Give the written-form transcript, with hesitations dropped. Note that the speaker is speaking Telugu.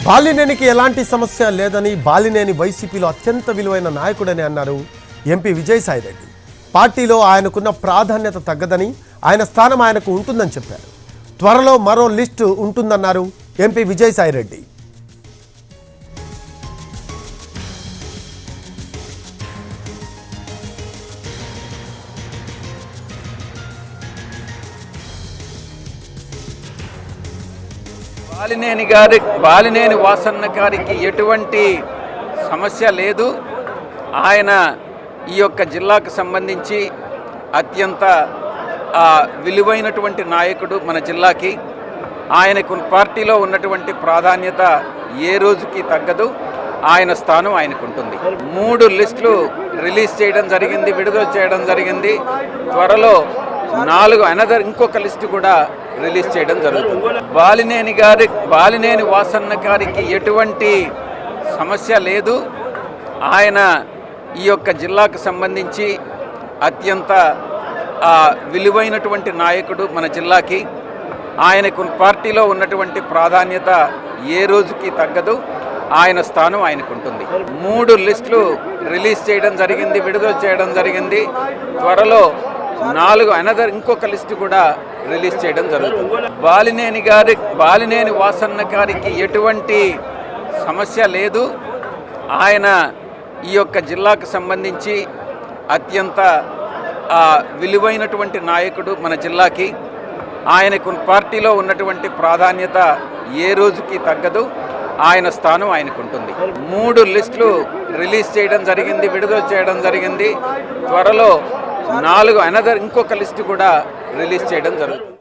బాలినేనికి ఎలాంటి సమస్య లేదని బాలినేని వైసీపీలో అత్యంత విలువైన నాయకుడని అన్నారు ఎంపీ విజయసాయిరెడ్డి. పార్టీలో ఆయనకున్న ప్రాధాన్యత తగ్గదని, ఆయన స్థానం ఆయనకు ఉంటుందని చెప్పారు. త్వరలో మరో లిస్టు ఉంటుందన్నారు ఎంపీ విజయసాయిరెడ్డి. బాలినేని వాసన్న గారికి ఎటువంటి సమస్య లేదు. ఆయన ఈ యొక్క జిల్లాకు సంబంధించి అత్యంత విలువైనటువంటి నాయకుడు మన జిల్లాకి. ఆయనకు పార్టీలో ఉన్నటువంటి ప్రాధాన్యత ఏ రోజుకి తగ్గదు. ఆయన స్థానం ఆయనకు ఉంటుంది. 3 లిస్టులు రిలీజ్ చేయడం జరిగింది, విడుదల చేయడం జరిగింది. త్వరలో 4 ఇంకొక లిస్టు కూడా రిలీజ్ చేయడం జరుగుతుంది. బాలినేని వాసన్న గారికి ఎటువంటి సమస్య లేదు. ఆయన ఈ యొక్క జిల్లాకు సంబంధించి అత్యంత విలువైనటువంటి నాయకుడు మన జిల్లాకి. ఆయనకు పార్టీలో ఉన్నటువంటి ప్రాధాన్యత ఏ రోజుకి తగ్గదు. ఆయన స్థానం ఆయనకు ఉంటుంది. 3 లిస్టులు రిలీజ్ చేయడం జరిగింది, విడుదల చేయడం జరిగింది. త్వరలో 4 ఇంకొక లిస్టు కూడా రిలీజ్ చేయడం జరుగుతుంది. బాలినేని వాసన్న గారికి ఎటువంటి సమస్య లేదు. ఆయన ఈ యొక్క జిల్లాకు సంబంధించి అత్యంత విలువైనటువంటి నాయకుడు మన జిల్లాకి. ఆయనకు పార్టీలో ఉన్నటువంటి ప్రాధాన్యత ఏ రోజుకి తగ్గదు. ఆయన స్థానం ఆయనకు ఉంటుంది. 3 లిస్టులు రిలీజ్ చేయడం జరిగింది, విడుదల చేయడం జరిగింది. త్వరలో 4 ఇంకొక లిస్టు కూడా రిలీజ్ చేయడం జరుగుతుంది.